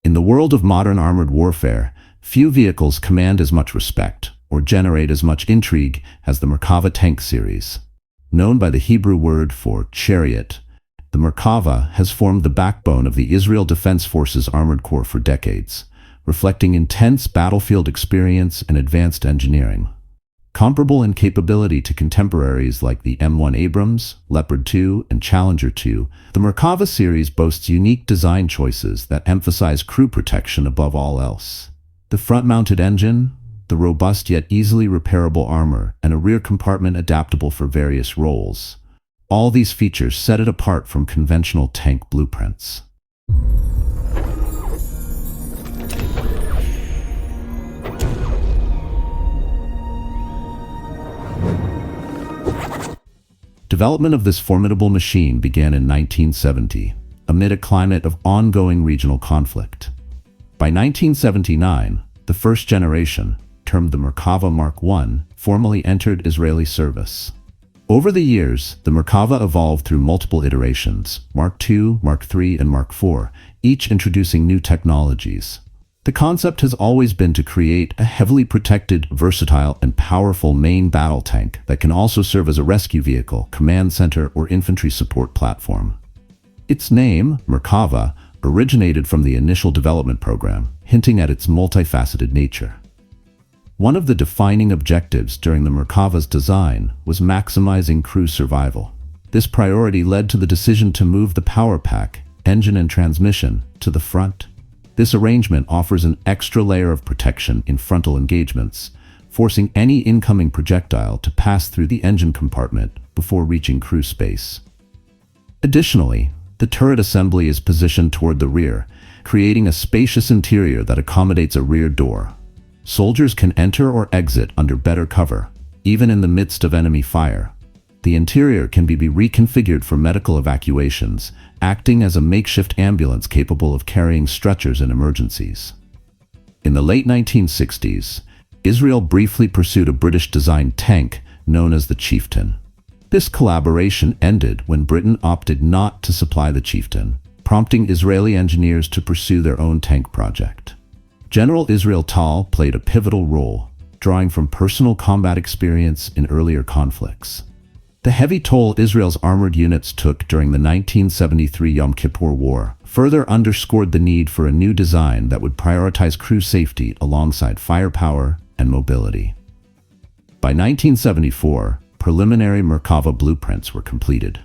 In the world of modern armored warfare, few vehicles command as much respect or generate as much intrigue as the Merkava tank series. Known by the Hebrew word for chariot, the Merkava has formed the backbone of the Israel Defense Forces Armored Corps for decades, reflecting intense battlefield experience and advanced engineering. Comparable in capability to contemporaries like the M1 Abrams, Leopard 2, and Challenger 2, the Merkava series boasts unique design choices that emphasize crew protection above all else. The front-mounted engine, the robust yet easily repairable armor, and a rear compartment adaptable for various roles. All these features set it apart from conventional tank blueprints. Development of this formidable machine began in 1970, amid a climate of ongoing regional conflict. By 1979, the first generation, termed the Merkava Mark I, formally entered Israeli service. Over the years, the Merkava evolved through multiple iterations, Mark II, Mark III, and Mark IV, each introducing new technologies. The concept has always been to create a heavily protected, versatile, and powerful main battle tank that can also serve as a rescue vehicle, command center, or infantry support platform. Its name, Merkava, originated from the initial development program, hinting at its multifaceted nature. One of the defining objectives during the Merkava's design was maximizing crew survival. This priority led to the decision to move the power pack, engine and transmission, to the front. This arrangement offers an extra layer of protection in frontal engagements, forcing any incoming projectile to pass through the engine compartment before reaching crew space. Additionally, the turret assembly is positioned toward the rear, creating a spacious interior that accommodates a rear door. Soldiers can enter or exit under better cover, even in the midst of enemy fire. The interior can be reconfigured for medical evacuations, acting as a makeshift ambulance capable of carrying stretchers in emergencies. In the late 1960s, Israel briefly pursued a British-designed tank known as the Chieftain. This collaboration ended when Britain opted not to supply the Chieftain, prompting Israeli engineers to pursue their own tank project. General Israel Tal played a pivotal role, drawing from personal combat experience in earlier conflicts. The heavy toll Israel's armored units took during the 1973 Yom Kippur War further underscored the need for a new design that would prioritize crew safety alongside firepower and mobility. By 1974, preliminary Merkava blueprints were completed.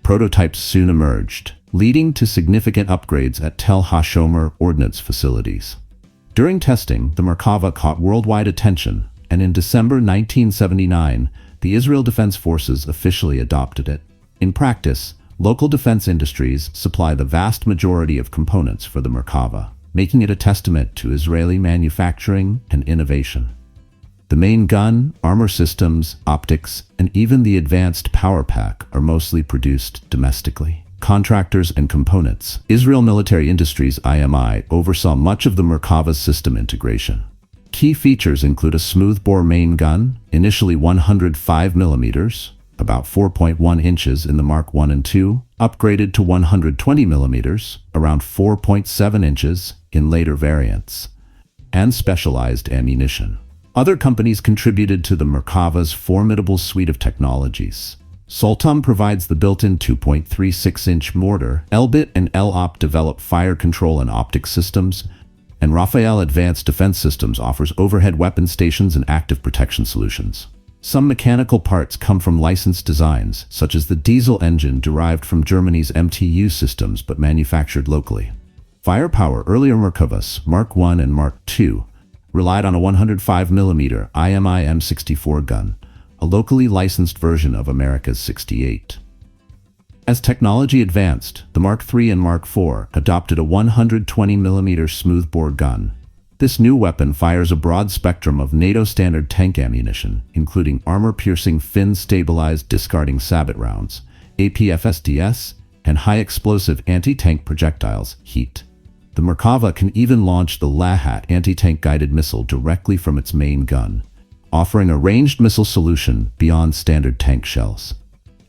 Prototypes soon emerged, leading to significant upgrades at Tel HaShomer ordnance facilities. During testing, the Merkava caught worldwide attention, and in December 1979, the Israel Defense Forces officially adopted it. In practice, local defense industries supply the vast majority of components for the Merkava, making it a testament to Israeli manufacturing and innovation. The main gun, armor systems, optics, and even the advanced power pack are mostly produced domestically. Contractors and components. Israel Military Industries (IMI) oversaw much of the Merkava's system integration. Key features include a smoothbore main gun, initially 105 mm, about 4.1 inches in the Mark I and II, upgraded to 120 mm, around 4.7 inches in later variants, and specialized ammunition. Other companies contributed to the Merkava's formidable suite of technologies. Soltam provides the built-in 2.36-inch mortar, Elbit and Elop develop fire control and optics systems, and Rafael Advanced Defense Systems offers overhead weapon stations and active protection solutions. Some mechanical parts come from licensed designs, such as the diesel engine derived from Germany's MTU systems but manufactured locally. Firepower. Earlier Merkavas, Mark I and Mark II, relied on a 105 mm IMI M64 gun, a locally licensed version of America's 68. As technology advanced, the Mark III and Mark IV adopted a 120 mm smoothbore gun. This new weapon fires a broad spectrum of NATO standard tank ammunition, including armor-piercing fin-stabilized discarding sabot rounds, APFSDS, and high-explosive anti-tank projectiles, HEAT. The Merkava can even launch the Lahat anti-tank guided missile directly from its main gun, offering a ranged missile solution beyond standard tank shells.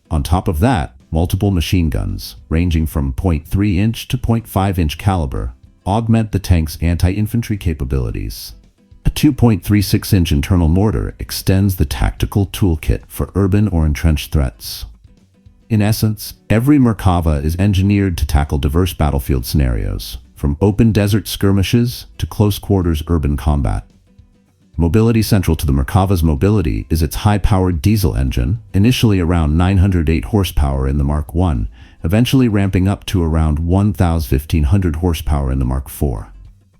On top of that, multiple machine guns, ranging from .3-inch to .5-inch caliber, augment the tank's anti-infantry capabilities. A 2.36-inch internal mortar extends the tactical toolkit for urban or entrenched threats. In essence, every Merkava is engineered to tackle diverse battlefield scenarios, from open desert skirmishes to close-quarters urban combat. Mobility central to the Merkava's mobility is its high-powered diesel engine, initially around 908 horsepower in the Mark I, eventually ramping up to around 1,500 horsepower in the Mark IV.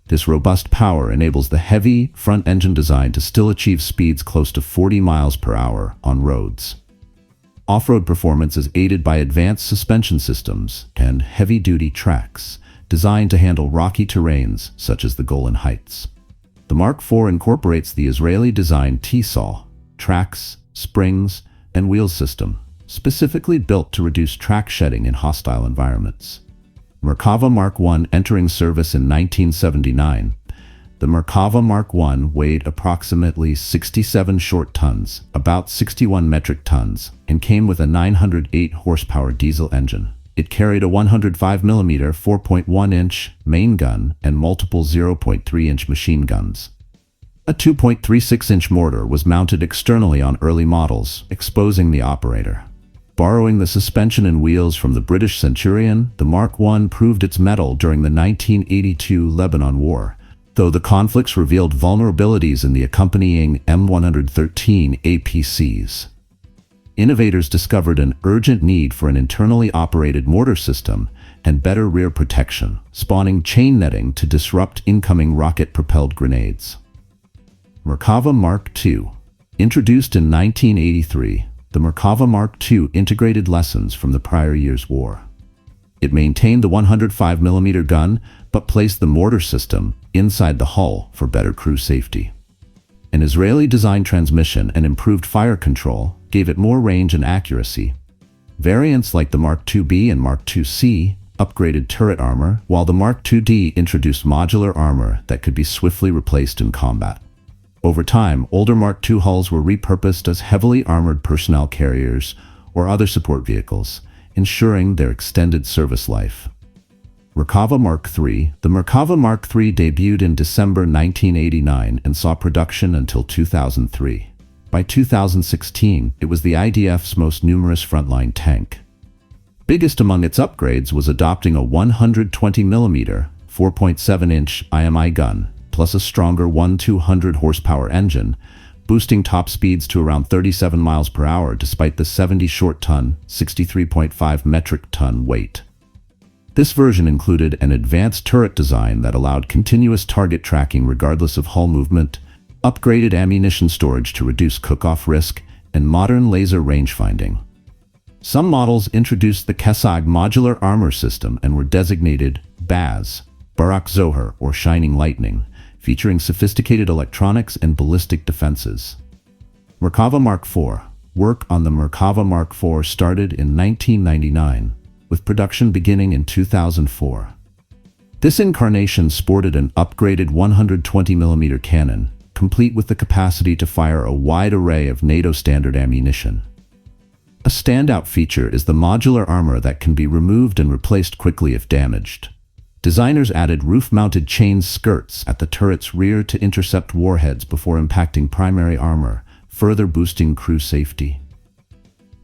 This robust power enables the heavy, front-engine design to still achieve speeds close to 40 miles per hour on roads. Off-road performance is aided by advanced suspension systems and heavy-duty tracks, designed to handle rocky terrains such as the Golan Heights. The Mark IV incorporates the Israeli-designed T-Saw, tracks, springs, and wheels system, specifically built to reduce track shedding in hostile environments. Merkava Mark I entering service in 1979. The Merkava Mark I weighed approximately 67 short tons, about 61 metric tons, and came with a 908 horsepower diesel engine. It carried a 105mm 4.1-inch main gun and multiple 0.3-inch machine guns. A 2.36-inch mortar was mounted externally on early models, exposing the operator. Borrowing the suspension and wheels from the British Centurion, the Mark I proved its mettle during the 1982 Lebanon War, though the conflicts revealed vulnerabilities in the accompanying M113 APCs. Innovators discovered an urgent need for an internally operated mortar system and better rear protection, spawning chain netting to disrupt incoming rocket-propelled grenades. Merkava Mark II. Introduced in 1983, the Merkava Mark II integrated lessons from the prior year's war. It maintained the 105mm gun, but placed the mortar system inside the hull for better crew safety. An Israeli-designed transmission and improved fire control gave it more range and accuracy. Variants like the Mark IIB and Mark IIC upgraded turret armor, while the Mark IID introduced modular armor that could be swiftly replaced in combat. Over time, older Mark II hulls were repurposed as heavily armored personnel carriers or other support vehicles, ensuring their extended service life. Merkava Mark III. The Merkava Mark III debuted in December 1989 and saw production until 2003. By 2016, it was the IDF's most numerous frontline tank. Biggest among its upgrades was adopting a 120mm, 4.7-inch IMI gun, plus a stronger 1,200 horsepower engine, boosting top speeds to around 37 miles per hour despite the 70 short ton, 63.5 metric ton weight. This version included an advanced turret design that allowed continuous target tracking regardless of hull movement, upgraded ammunition storage to reduce cook-off risk, and modern laser rangefinding. Some models introduced the Kesag modular armor system and were designated BAZ, Barak Zohar, or Shining Lightning, featuring sophisticated electronics and ballistic defenses. Merkava Mark IV. Work on the Merkava Mark IV started in 1999, with production beginning in 2004. This incarnation sported an upgraded 120mm cannon, complete with the capacity to fire a wide array of NATO standard ammunition. A standout feature is the modular armor that can be removed and replaced quickly if damaged. Designers added roof-mounted chain skirts at the turret's rear to intercept warheads before impacting primary armor, further boosting crew safety.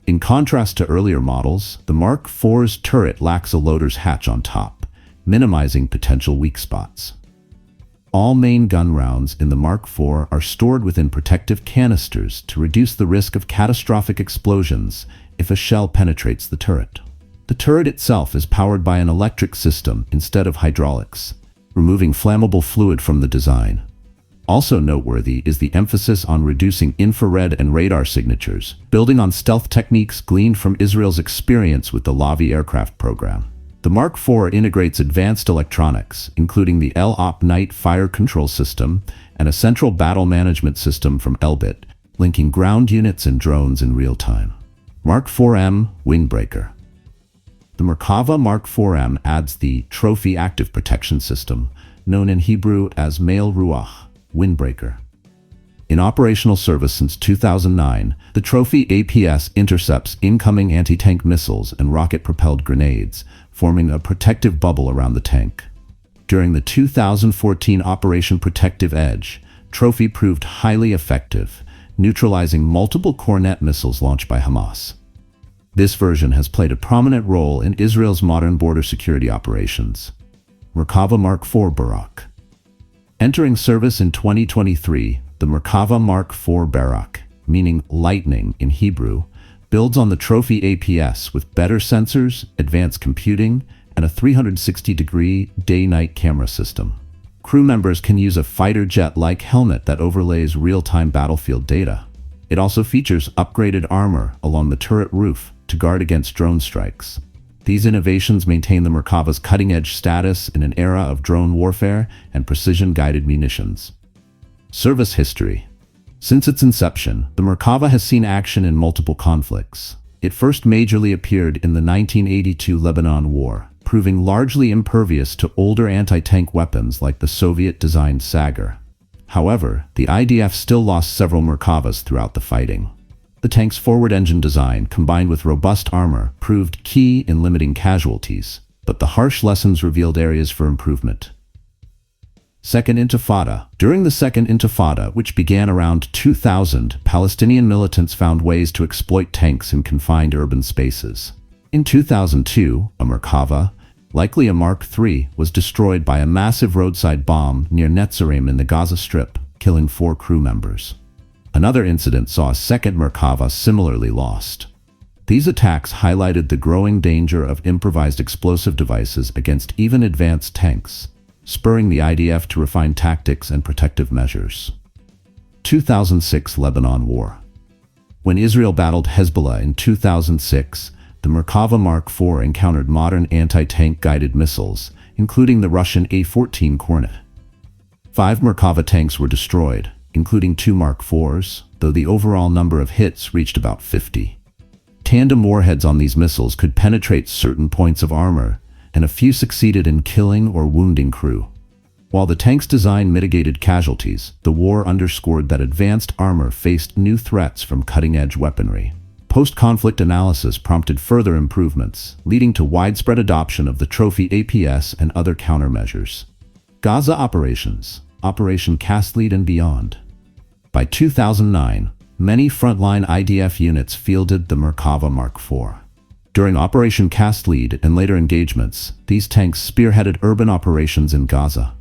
In contrast to earlier models, the Mark IV's turret lacks a loader's hatch on top, minimizing potential weak spots. All main gun rounds in the Mark IV are stored within protective canisters to reduce the risk of catastrophic explosions if a shell penetrates the turret. The turret itself is powered by an electric system instead of hydraulics, removing flammable fluid from the design. Also noteworthy is the emphasis on reducing infrared and radar signatures, building on stealth techniques gleaned from Israel's experience with the Lavi aircraft program. The Mark IV integrates advanced electronics, including the LOP night fire control system and a central battle management system from Elbit, linking ground units and drones in real time. Mark IV-M Windbreaker. The Merkava Mark IV-M adds the Trophy Active Protection System, known in Hebrew as Mail Ruach, Windbreaker. In operational service since 2009, the Trophy APS intercepts incoming anti-tank missiles and rocket-propelled grenades, forming a protective bubble around the tank. During the 2014 Operation Protective Edge, Trophy proved highly effective, neutralizing multiple Cornet missiles launched by Hamas. This version has played a prominent role in Israel's modern border security operations. Merkava Mark IV Barak. Entering service in 2023, the Merkava Mark IV Barak, meaning lightning in Hebrew, builds on the Trophy APS with better sensors, advanced computing, and a 360-degree day-night camera system. Crew members can use a fighter jet-like helmet that overlays real-time battlefield data. It also features upgraded armor along the turret roof to guard against drone strikes. These innovations maintain the Merkava's cutting-edge status in an era of drone warfare and precision-guided munitions. Service history. Since its inception, the Merkava has seen action in multiple conflicts. It first majorly appeared in the 1982 Lebanon War, proving largely impervious to older anti-tank weapons like the Soviet-designed Sagar. However, the IDF still lost several Merkavas throughout the fighting. The tank's forward engine design, combined with robust armor, proved key in limiting casualties, but the harsh lessons revealed areas for improvement. Second Intifada. During the Second Intifada, which began around 2000, Palestinian militants found ways to exploit tanks in confined urban spaces. In 2002, a Merkava, likely a Mark III, was destroyed by a massive roadside bomb near Netzarim in the Gaza Strip, killing 4 crew members. Another incident saw a second Merkava similarly lost. These attacks highlighted the growing danger of improvised explosive devices against even advanced tanks, spurring the IDF to refine tactics and protective measures. 2006 Lebanon War. When Israel battled Hezbollah in 2006, the Merkava Mark IV encountered modern anti-tank guided missiles, including the Russian A-14 Kornet. 5 Merkava tanks were destroyed, including 2 Mark IVs, though the overall number of hits reached about 50. Tandem warheads on these missiles could penetrate certain points of armor, and a few succeeded in killing or wounding crew. While the tank's design mitigated casualties, the war underscored that advanced armor faced new threats from cutting-edge weaponry. Post-conflict analysis prompted further improvements, leading to widespread adoption of the Trophy APS and other countermeasures. Gaza operations, Operation Cast Lead and beyond. By 2009, many frontline IDF units fielded the Merkava Mark IV. During Operation Cast Lead and later engagements, these tanks spearheaded urban operations in Gaza.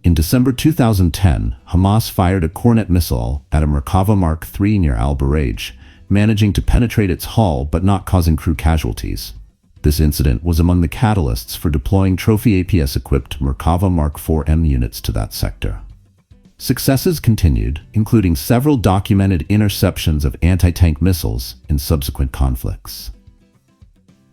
In December 2010, Hamas fired a Kornet missile at a Merkava Mark III near Al-Baraj, managing to penetrate its hull but not causing crew casualties. This incident was among the catalysts for deploying Trophy APS-equipped Merkava Mark IV-M units to that sector. Successes continued, including several documented interceptions of anti-tank missiles in subsequent conflicts.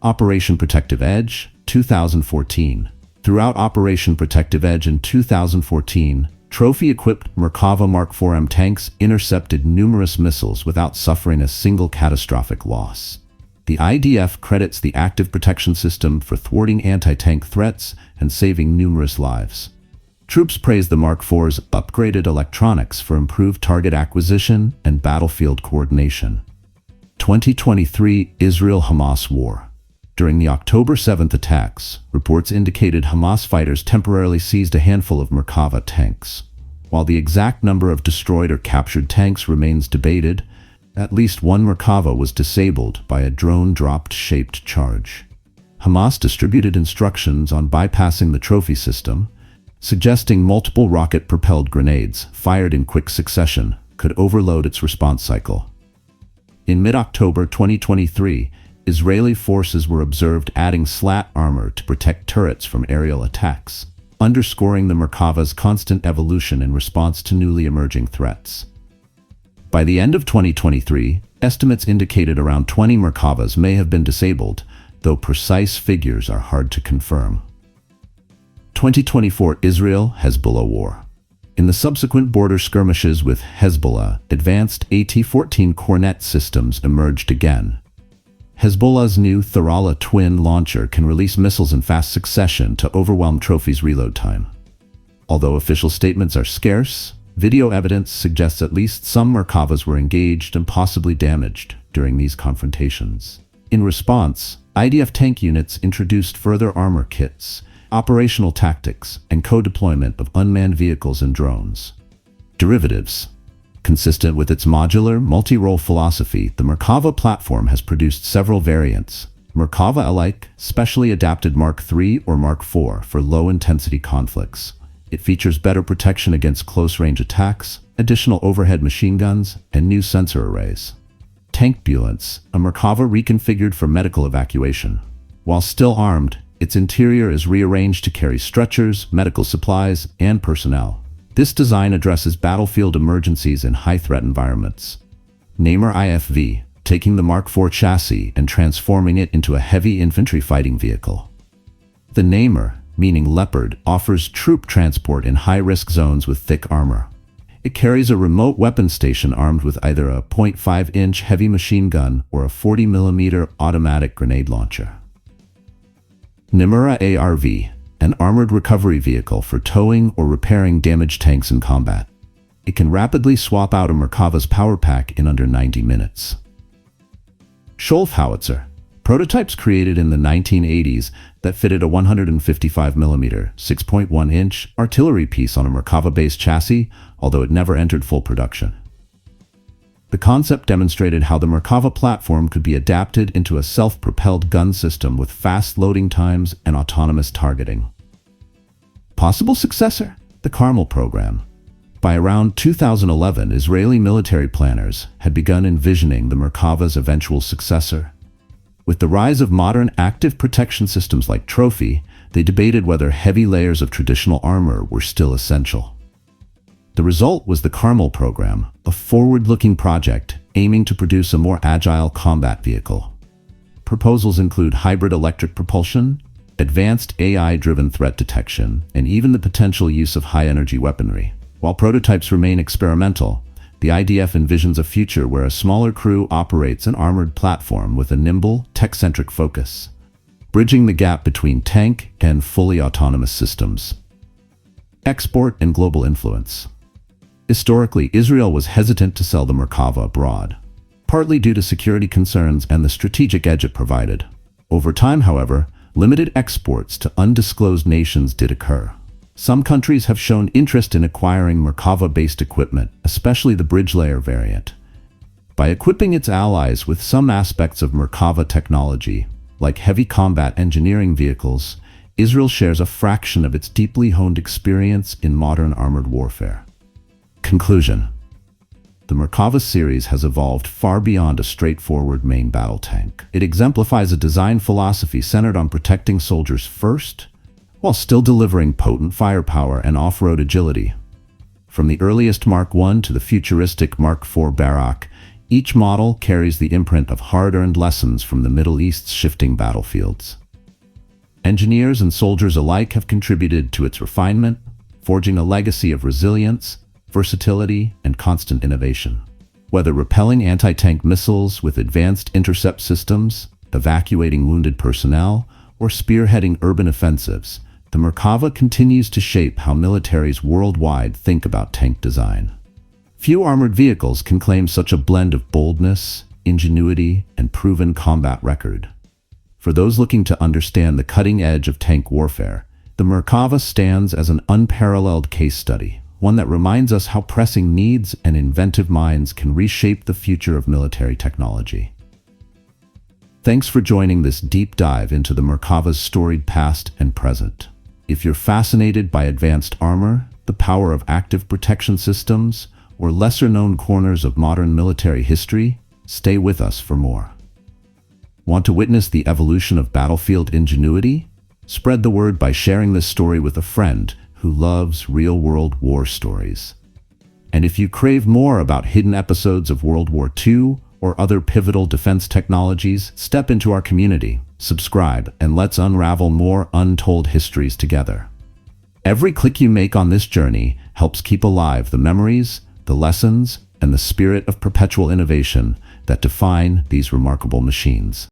Operation Protective Edge, 2014. Throughout Operation Protective Edge in 2014, Trophy-equipped Merkava Mark IV-M tanks intercepted numerous missiles without suffering a single catastrophic loss. The IDF credits the active protection system for thwarting anti-tank threats and saving numerous lives. Troops praised the Mark IV's upgraded electronics for improved target acquisition and battlefield coordination. 2023 Israel-Hamas War. During the October 7th attacks, reports indicated Hamas fighters temporarily seized a handful of Merkava tanks. While the exact number of destroyed or captured tanks remains debated, at least one Merkava was disabled by a drone-dropped shaped charge. Hamas distributed instructions on bypassing the trophy system, suggesting multiple rocket-propelled grenades, fired in quick succession, could overload its response cycle. In mid-October 2023, Israeli forces were observed adding slat armor to protect turrets from aerial attacks, underscoring the Merkava's constant evolution in response to newly emerging threats. By the end of 2023, estimates indicated around 20 Merkavas may have been disabled, though precise figures are hard to confirm. 2024 Israel-Hezbollah War. In the subsequent border skirmishes with Hezbollah, advanced AT-14 Kornet systems emerged again. Hezbollah's new Tharala twin launcher can release missiles in fast succession to overwhelm Trophy's reload time. Although official statements are scarce, video evidence suggests at least some Merkavas were engaged and possibly damaged during these confrontations. In response, IDF tank units introduced further armor kits, operational tactics, and co-deployment of unmanned vehicles and drones. Derivatives. Consistent with its modular, multi-role philosophy, the Merkava platform has produced several variants. Merkava Alike, specially adapted Mark III or Mark IV for low-intensity conflicts. It features better protection against close-range attacks, additional overhead machine guns, and new sensor arrays. Tankbulance, a Merkava reconfigured for medical evacuation. While still armed, its interior is rearranged to carry stretchers, medical supplies, and personnel. This design addresses battlefield emergencies in high-threat environments. Namer IFV, taking the Mark IV chassis and transforming it into a heavy infantry fighting vehicle. The Namer, meaning leopard, offers troop transport in high-risk zones with thick armor. It carries a remote weapon station armed with either a .5-inch heavy machine gun or a 40mm automatic grenade launcher. Nimura ARV, an armored recovery vehicle for towing or repairing damaged tanks in combat. It can rapidly swap out a Merkava's power pack in under 90 minutes. Scholf Howitzer, prototypes created in the 1980s that fitted a 155mm, 6.1-inch artillery piece on a Merkava-based chassis, although it never entered full production. The concept demonstrated how the Merkava platform could be adapted into a self-propelled gun system with fast loading times and autonomous targeting. Possible successor? The Carmel program. By around 2011, Israeli military planners had begun envisioning the Merkava's eventual successor. With the rise of modern active protection systems like Trophy, they debated whether heavy layers of traditional armor were still essential. The result was the Carmel program, a forward-looking project aiming to produce a more agile combat vehicle. Proposals include hybrid electric propulsion, advanced AI-driven threat detection, and even the potential use of high-energy weaponry. While prototypes remain experimental, the IDF envisions a future where a smaller crew operates an armored platform with a nimble, tech-centric focus, bridging the gap between tank and fully autonomous systems. Export and global influence. Historically, Israel was hesitant to sell the Merkava abroad, partly due to security concerns and the strategic edge it provided. Over time, however, limited exports to undisclosed nations did occur. Some countries have shown interest in acquiring Merkava-based equipment, especially the bridge layer variant. By equipping its allies with some aspects of Merkava technology, like heavy combat engineering vehicles, Israel shares a fraction of its deeply honed experience in modern armored warfare. Conclusion. The Merkava series has evolved far beyond a straightforward main battle tank. It exemplifies a design philosophy centered on protecting soldiers first, while still delivering potent firepower and off-road agility. From the earliest Mark I to the futuristic Mark IV Barak, each model carries the imprint of hard-earned lessons from the Middle East's shifting battlefields. Engineers and soldiers alike have contributed to its refinement, forging a legacy of resilience, versatility, and constant innovation. Whether repelling anti-tank missiles with advanced intercept systems, evacuating wounded personnel, or spearheading urban offensives, the Merkava continues to shape how militaries worldwide think about tank design. Few armored vehicles can claim such a blend of boldness, ingenuity, and proven combat record. For those looking to understand the cutting edge of tank warfare, the Merkava stands as an unparalleled case study, one that reminds us how pressing needs and inventive minds can reshape the future of military technology. Thanks for joining this deep dive into the Merkava's storied past and present. If you're fascinated by advanced armor, the power of active protection systems, or lesser-known corners of modern military history, stay with us for more. Want to witness the evolution of battlefield ingenuity? Spread the word by sharing this story with a friend who loves real-world war stories. And if you crave more about hidden episodes of World War II or other pivotal defense technologies, step into our community, subscribe, and let's unravel more untold histories together. Every click you make on this journey helps keep alive the memories, the lessons, and the spirit of perpetual innovation that define these remarkable machines.